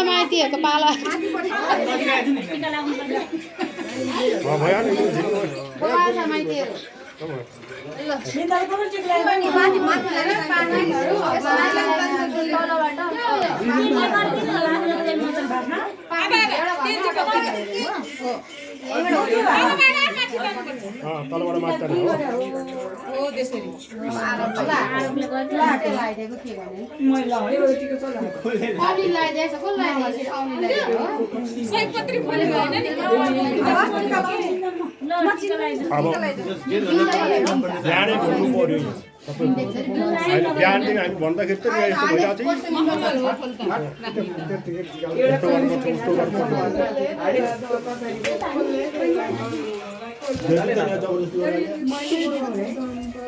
पाला माइतीहरूको पाला माइतीहरू तलबाट मात्र हो त्यसरी सयपत्री फुल भएन नि अब बिहानै घुम्नु पर्यो बिहानदेखि हामी भन्दाखेरि त यस्तो भइरहेको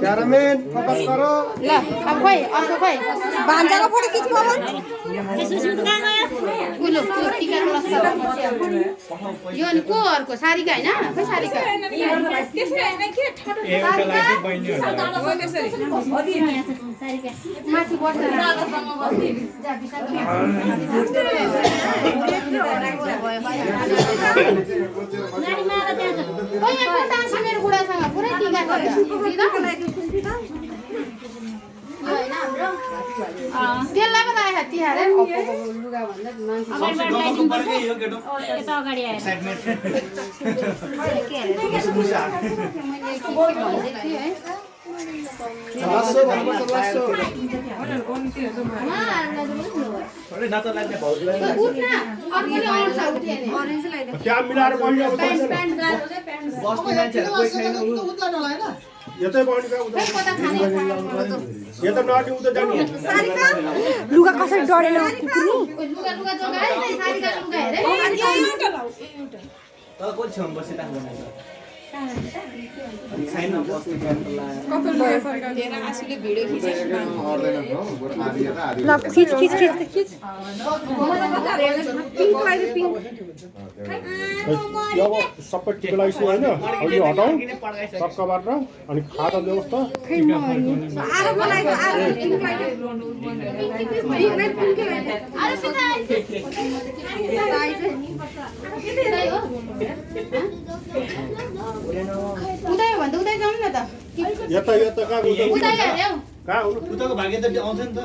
क्यारामेन फोकस करो ल अब खोइ अर्को खोइ भान्जाको फोटो खिच्नु अब उलो टिका यो अनि को अर्को सारिका हैन खै सारिका त्यसरी हैन के माथि बस्छ मेरो बुढासँग पुरै टिका गर्छ त्यसलाई पो आएको तिहार लुगा त्यहाँ मिलाएर यतै बढ्नु यो त नटी उता जाने लुगा कसरी डढेन आशीले भिडियो खिचेको खिच खिच खिच खिच अब सबै टिका लगाइसक्यो होइन अब यो हटाउँ सक्कबाट अनि खाजा व्यवस्था उतै भन्दा उतै जाउँ न त यता यता कहाँ उतै हेर्यौ कहाँ हुनु उताको भाग्य त आउँछ नि त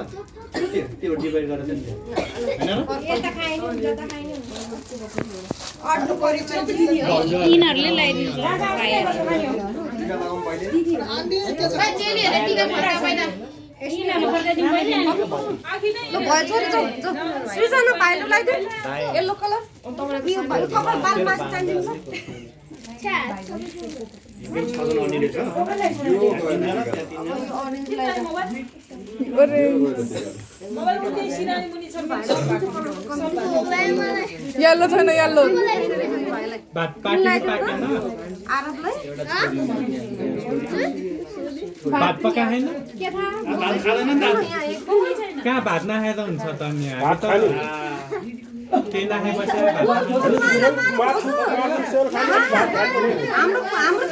त्यो डिभाइड गरेर नि हैन यिनीहरूले ल्याइदिन्छ चेलीहरूले टिका फर्का पहिला सृजना भाइलो लगाइदिउ येल्लो कलर यो भाइ कपाल बाल मास चाहिन्छ येल्लो छैन येल्लो भात पाकेन भात पकाएन भात खादैन नि कहाँ भात नखाए त हुन्छ त नि भात खानु त्यही नखाएपछि हाम्रो हाम्रो